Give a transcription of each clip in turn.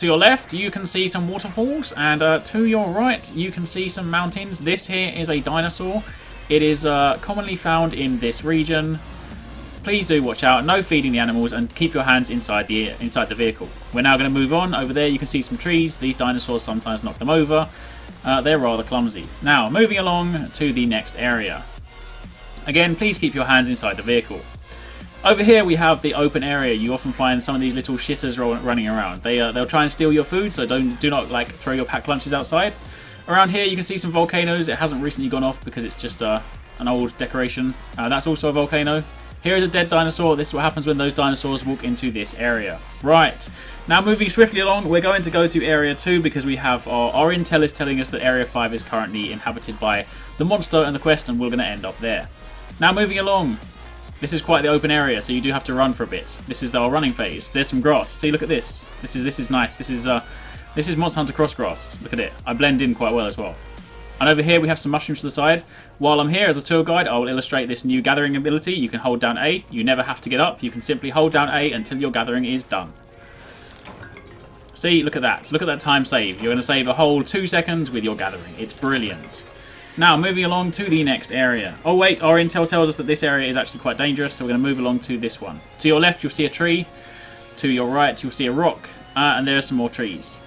To your left, you can see some waterfalls, and to your right, you can see some mountains. This here is a dinosaur. It is commonly found in this region. Please do watch out. No feeding the animals, and keep your hands inside the vehicle. We're now going to move on. Over there, you can see some trees. These dinosaurs sometimes knock them over. They're rather clumsy. Now, moving along to the next area. Again, please keep your hands inside the vehicle. Over here we have the open area. You often find some of these little shitters running around. They'll try and steal your food, so do not like throw your packed lunches outside. Around here you can see some volcanoes. It hasn't recently gone off because it's just an old decoration. That's also a volcano. Here is a dead dinosaur. This is what happens when those dinosaurs walk into this area. Right, now moving swiftly along, we're going to go to Area 2 because we have our intel is telling us that Area 5 is currently inhabited by the monster and the quest, and we're going to end up there. Now moving along, this is quite the open area, so you do have to run for a bit. This is our running phase. There's some grass. See, look at this. This is nice. This is Monster Hunter Cross grass. Look at it. I blend in quite well as well. And over here we have some mushrooms to the side. While I'm here as a tour guide, I will illustrate this new gathering ability. You can hold down A. You never have to get up. You can simply hold down A until your gathering is done. See, look at that. Look at that time save. You're going to save a whole 2 seconds with your gathering. It's brilliant. Now, moving along to the next area. Oh wait, our intel tells us that this area is actually quite dangerous, so we're going to move along to this one. To your left, you'll see a tree. To your right, you'll see a rock. And there are some more trees.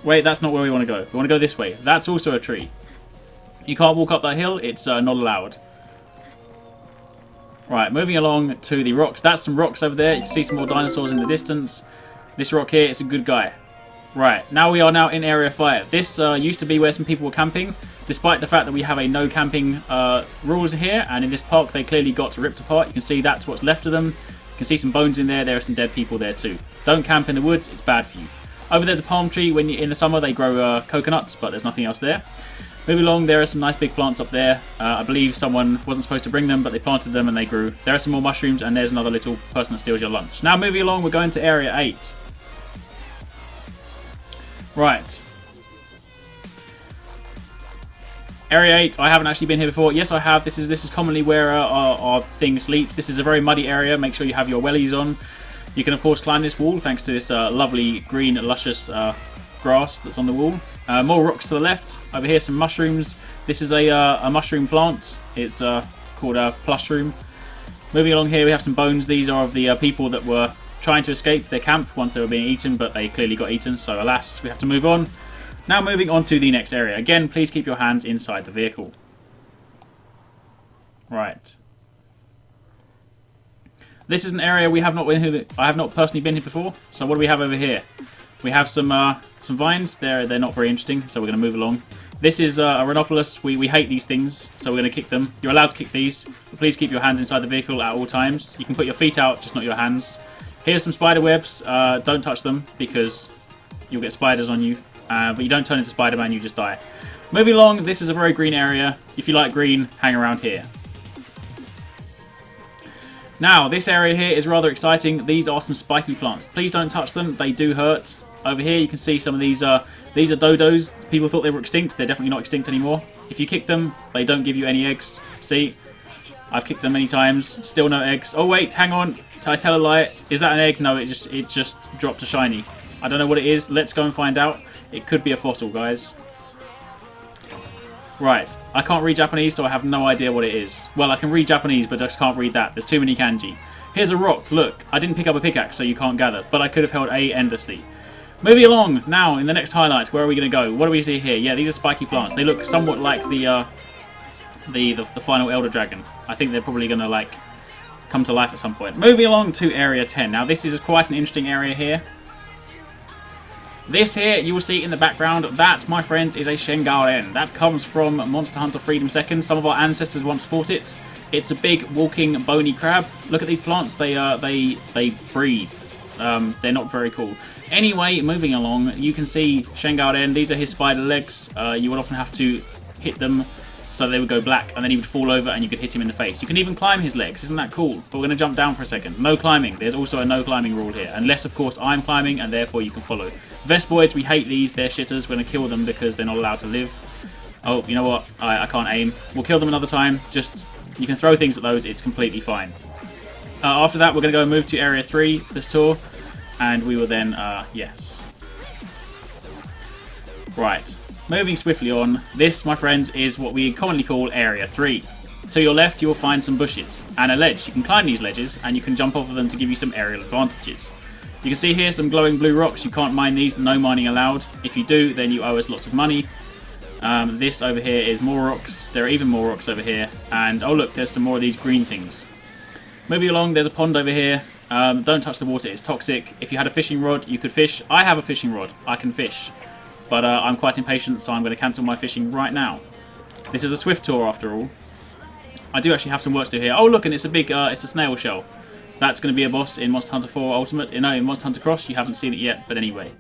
Wait, that's not where we want to go. We want to go this way. That's also a tree. You can't walk up that hill. It's not allowed. Right, moving along to the rocks. That's some rocks over there. You can see some more dinosaurs in the distance. This rock here, it's a good guy. Right, now we are now in Area 5. This used to be where some people were camping, despite the fact that we have a no camping rules here, and in this park they clearly got ripped apart. You can see that's what's left of them. You can see some bones in there. There are some dead people there too. Don't camp in the woods, it's bad for you. Over there's a palm tree. In the summer they grow coconuts, but there's nothing else there. Moving along, there are some nice big plants up there. I believe someone wasn't supposed to bring them, but they planted them and they grew. There are some more mushrooms, and there's another little person that steals your lunch. Now moving along, we're going to Area 8. Right. Area 8, I haven't actually been here before. Yes, I have. This is commonly where our thing sleeps. This is a very muddy area. Make sure you have your wellies on. You can, of course, climb this wall thanks to this lovely green, luscious grass that's on the wall. More rocks to the left. Over here, some mushrooms. This is a mushroom plant. It's called a plushroom. Moving along here, we have some bones. These are of the people that were trying to escape their camp once they were being eaten, but they clearly got eaten, so alas, we have to move on. Now moving on to the next area. Again, please keep your hands inside the vehicle. Right. This is an area we have not been here. I have not personally been here before. So what do we have over here? We have some vines. They're not very interesting, so we're going to move along. This is a Rhinopolis. We hate these things, so we're going to kick them. You're allowed to kick these, but please keep your hands inside the vehicle at all times. You can put your feet out, just not your hands. Here's some spider webs. Don't touch them because you'll get spiders on you. But you don't turn into Spider-Man, you just die. Moving along, this is a very green area. If you like green, hang around here. Now, this area here is rather exciting. These are some spiky plants. Please don't touch them, they do hurt. Over here you can see some of these are dodos. People thought they were extinct. They're definitely not extinct anymore. If you kick them, they don't give you any eggs. See? I've kicked them many times. Still no eggs. Oh wait, hang on. Did I tell a lie? Is that an egg? No, it just dropped a shiny. I don't know what it is. Let's go and find out. It could be a fossil, guys. Right. I can't read Japanese, so I have no idea what it is. Well, I can read Japanese, but I just can't read that. There's too many kanji. Here's a rock. Look, I didn't pick up a pickaxe, so you can't gather. But I could have held A endlessly. Moving along, now, in the next highlight, where are we going to go? What do we see here? Yeah, these are spiky plants. They look somewhat like the final Elder Dragon. I think they're probably going to, like, come to life at some point. Moving along to Area 10. Now, this is quite an interesting area here. This here, you will see in the background, that, my friends, is a Shengaren. That comes from Monster Hunter Freedom 2nd. Some of our ancestors once fought it. It's a big, walking, bony crab. Look at these plants. They breathe. They're not very cool. Anyway, moving along, you can see Shengaren. These are his spider legs. You would often have to hit them so they would go black, and then he would fall over and you could hit him in the face. You can even climb his legs. Isn't that cool? But we're going to jump down for a second. No climbing. There's also a no climbing rule here. Unless, of course, I'm climbing, and therefore you can follow. Vespoids, we hate these. They're shitters. We're going to kill them because they're not allowed to live. Oh, you know what? I can't aim. We'll kill them another time. Just, you can throw things at those. It's completely fine. After that, we're going to go and move to Area 3, this tour. And we will then, yes. Right, moving swiftly on. This, my friends, is what we commonly call Area 3. To your left, you will find some bushes and a ledge. You can climb these ledges and you can jump off of them to give you some aerial advantages. You can see here some glowing blue rocks. You can't mine these, no mining allowed. If you do, then you owe us lots of money. This over here is more rocks. There are even more rocks over here. And oh look, there's some more of these green things. Moving along, there's a pond over here. Don't touch the water, it's toxic. If you had a fishing rod, you could fish. I have a fishing rod, I can fish. But I'm quite impatient, so I'm going to cancel my fishing right now. This is a swift tour after all. I do actually have some work to do here. Oh look, and it's a big, it's a snail shell. That's going to be a boss in Monster Hunter 4 Ultimate. No, in Monster Hunter Cross, you haven't seen it yet, but anyway.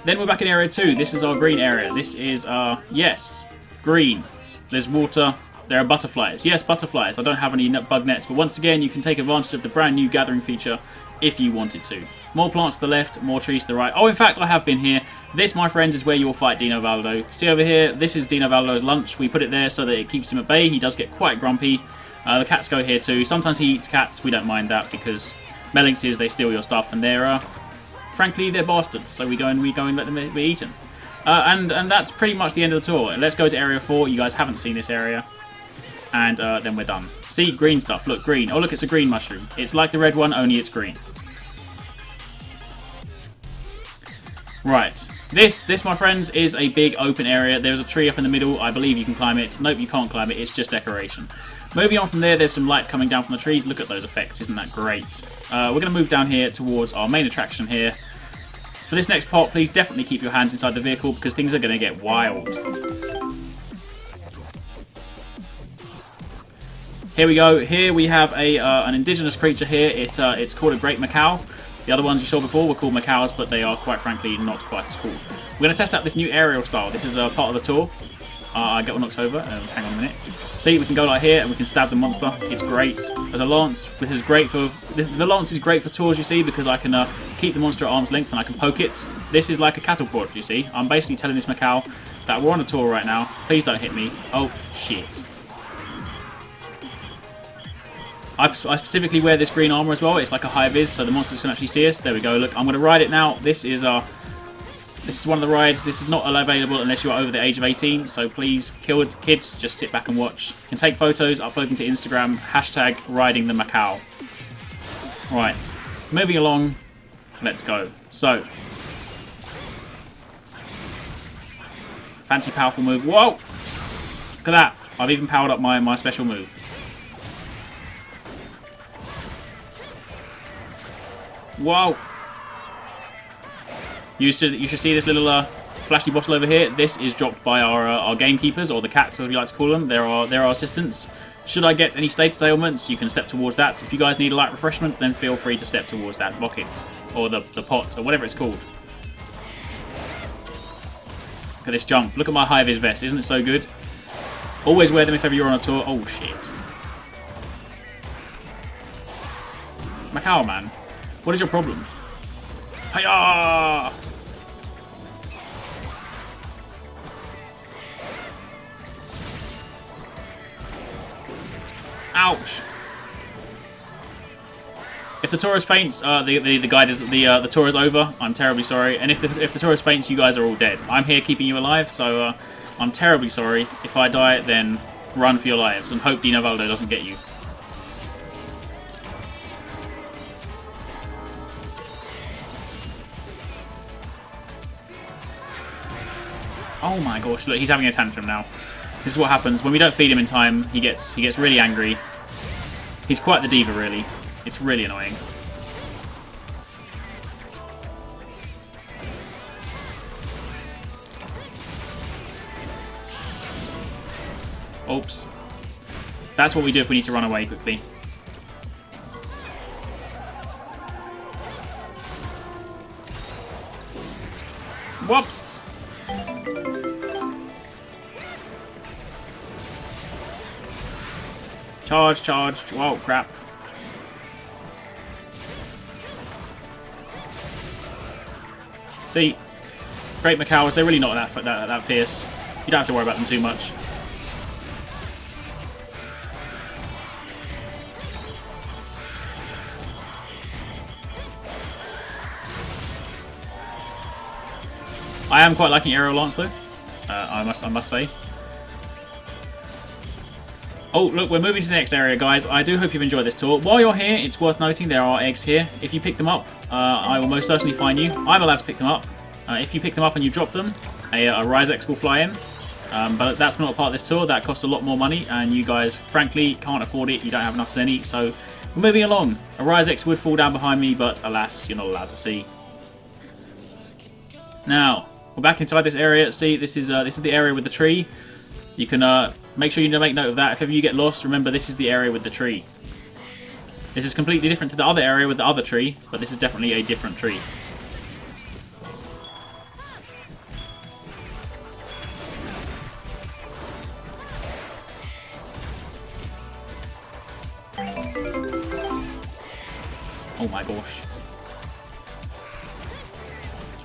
Then we're back in Area 2. This is our green area. This is, yes, green. There's water. There are butterflies. Yes, butterflies. I don't have any bug nets, but once again, you can take advantage of the brand new gathering feature if you wanted to. More plants to the left, more trees to the right. Oh, in fact, I have been here. This, my friends, is where you will fight Dino Valdo. See over here, this is Dino Valdo's lunch. We put it there so that it keeps him at bay. He does get quite grumpy. The cats go here too. Sometimes he eats cats. We don't mind that because Melinxes, they steal your stuff, and they're, frankly, they're bastards. So we go and let them be eaten. And that's pretty much the end of the tour. Let's go to Area 4. You guys haven't seen this area. And then we're done. See, green stuff. Look, green. Oh, look, it's a green mushroom. It's like the red one, only it's green. Right. This, my friends, is a big open area. There's a tree up in the middle. I believe you can climb it. Nope, you can't climb it. It's just decoration. Moving on from there, there's some light coming down from the trees. Look at those effects. Isn't that great? We're going to move down here towards our main attraction here. For this next part, please definitely keep your hands inside the vehicle because things are going to get wild. Here we go. Here we have an indigenous creature here. It's called a Great Macau. The other ones you saw before were called Macaws, but they are quite frankly not quite as cool. We're going to test out this new aerial style. This is part of the tour. I get one knocked over. Hang on a minute. See, we can go like here and we can stab the monster. It's great. As a lance, this is great for the lance is great for tours. You see, because I can keep the monster at arm's length and I can poke it. This is like a cattle prod. You see, I'm basically telling this Macau that we're on a tour right now. Please don't hit me. Oh shit. I specifically wear this green armor as well. It's like a high vis, so the monsters can actually see us. There we go. Look, I'm going to ride it now. This is one of the rides. This is not available unless you are over the age of 18. So please, kids, just sit back and watch. You can take photos, upload them to Instagram. Hashtag riding the Macau. Right, moving along. Let's go. So, fancy powerful move. Whoa! Look at that. I've even powered up my special move. Whoa! You should see this little flashy bottle over here. This is dropped by our gamekeepers, or the cats as we like to call them. They're our assistants. Should I get any status ailments, you can step towards that. If you guys need a light refreshment, then feel free to step towards that bucket, or the pot, or whatever it's called. Look at this jump. Look at my high-vis vest. Isn't it so good? Always wear them if ever you're on a tour. Oh shit! Macau, man. What is your problem? Hiya! Ouch! If the tour is faints, the guide is the tour is over. I'm terribly sorry. And if the tour is faints, you guys are all dead. I'm here keeping you alive, so I'm terribly sorry. If I die, then run for your lives and hope Dino Valdo doesn't get you. Oh my gosh, look, he's having a tantrum now. This is what happens when we don't feed him in time. He gets really angry. He's quite the diva, really. It's really annoying. Oops. That's what we do if we need to run away quickly. Whoops! Charge, charge. Whoa, crap. See, Great Macaws, they're really not that fierce. You don't have to worry about them too much. I am quite liking aerial lance though. I must say. Oh, look, we're moving to the next area, guys. I do hope you've enjoyed this tour. While you're here, it's worth noting there are eggs here. If you pick them up, I will most certainly find you. I'm allowed to pick them up. If you pick them up and you drop them, a Arekkz will fly in. But that's not a part of this tour. That costs a lot more money, and you guys, frankly, can't afford it. You don't have enough Zenny, so we're moving along. Arekkz would fall down behind me, but alas, you're not allowed to see. Now, we're back inside this area. See, this is the area with the tree. You can make sure you make note of that. If ever you get lost, remember this is the area with the tree. This is completely different to the other area with the other tree, but this is definitely a different tree. Oh my gosh.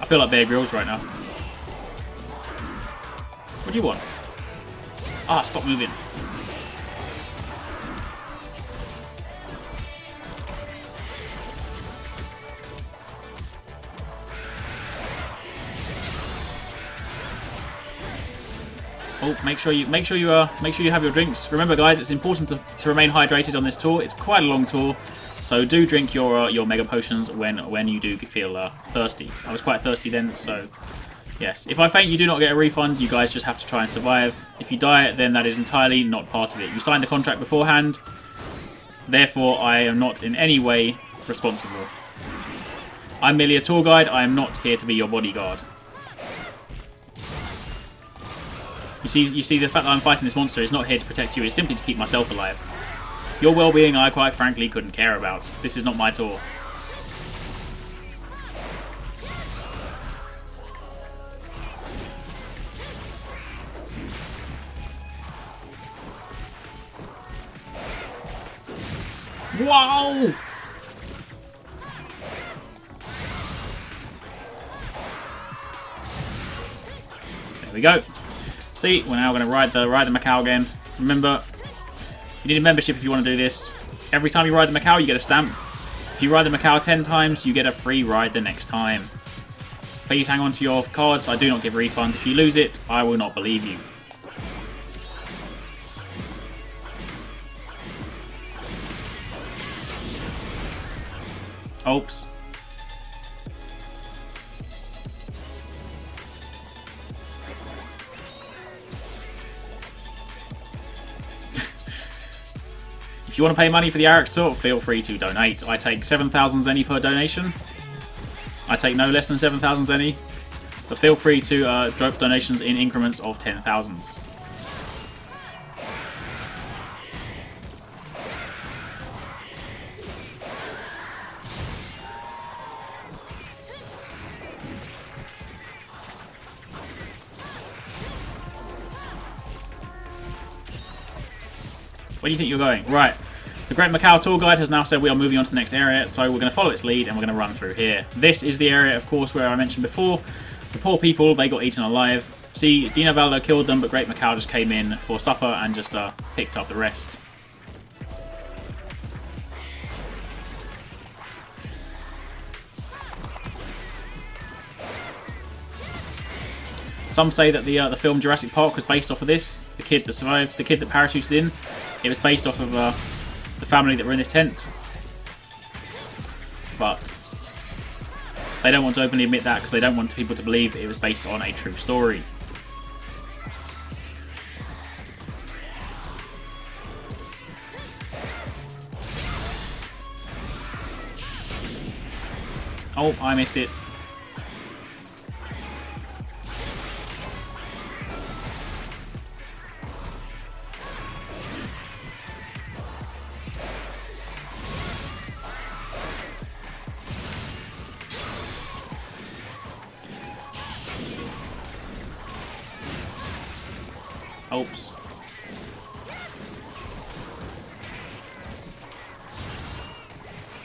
I feel like Bear Grylls right now. What do you want? Ah, stop moving. Oh, make sure you have your drinks. Remember, guys, it's important to remain hydrated on this tour. It's quite a long tour, so do drink your mega potions when you do feel thirsty. I was quite thirsty then, so yes. If I faint, you do not get a refund. You guys just have to try and survive. If you die, then that is entirely not part of it. You signed the contract beforehand. Therefore, I am not in any way responsible. I'm merely a tour guide. I am not here to be your bodyguard. You see, the fact that I'm fighting this monster is not here to protect you. It's simply to keep myself alive. Your well-being, I quite frankly couldn't care about. This is not my tour. Wow! There we go. See, we're now going to ride the Macau again. Remember, you need a membership if you want to do this. Every time you ride the Macau, you get a stamp. If you ride the Macau 10 times, you get a free ride the next time. Please hang on to your cards. I do not give refunds. If you lose it, I will not believe you. Oops. If you want to pay money for the Arekkz tour, feel free to donate. I take 7,000 Zenny per donation. I take no less than 7,000 Zenny. But feel free to drop donations in increments of 10,000s. Where do you think you're going? Right. The Great Macau tour guide has now said we are moving on to the next area, so we're going to follow its lead and we're going to run through here. This is the area, of course, where I mentioned before. The poor people, they got eaten alive. See, Dino Valdo killed them, but Great Macau just came in for supper and just picked up the rest. Some say that the film Jurassic Park was based off of this. The kid that survived, the kid that parachuted in. It was based off of the family that were in this tent. But they don't want to openly admit that because they don't want people to believe it was based on a true story. Oh, I missed it. Oops.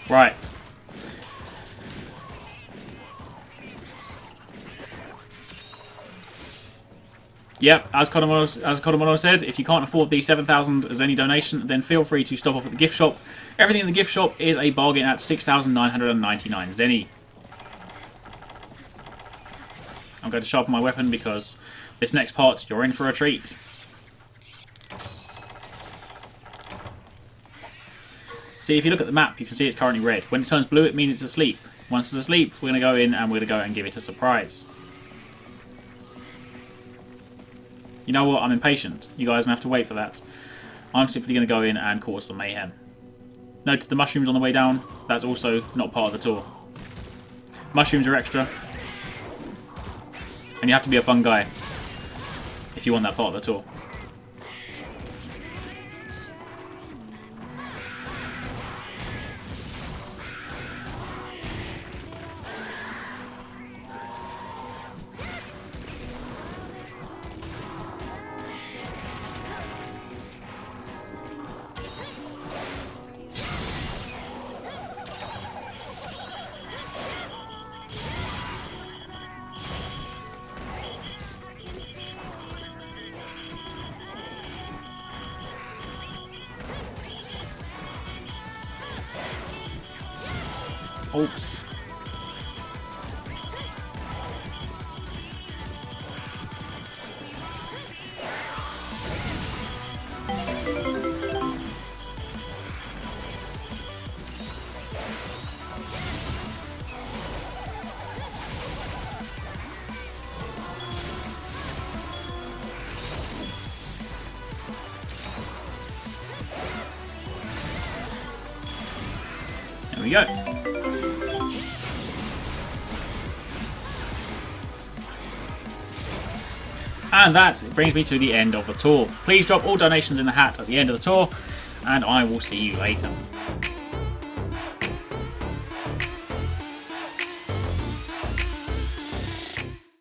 Right. Yep, as Kodomono said, if you can't afford the 7,000 as any donation, then feel free to stop off at the gift shop. Everything in the gift shop is a bargain at 6,999 Zenny. I'm going to sharpen my weapon because this next part, you're in for a treat. See, if you look at the map, you can see it's currently red. When it turns blue, it means it's asleep. Once it's asleep, we're going to go in and we're going to go and give it a surprise. You know what? I'm impatient. You guys are going to have to wait for that. I'm simply going to go in and cause some mayhem. Notice the mushrooms on the way down. That's also not part of the tour. Mushrooms are extra. And you have to be a fun guy if you want that part of the tour. Oops. There we go. And that brings me to the end of the tour. Please drop all donations in the hat at the end of the tour, and I will see you later.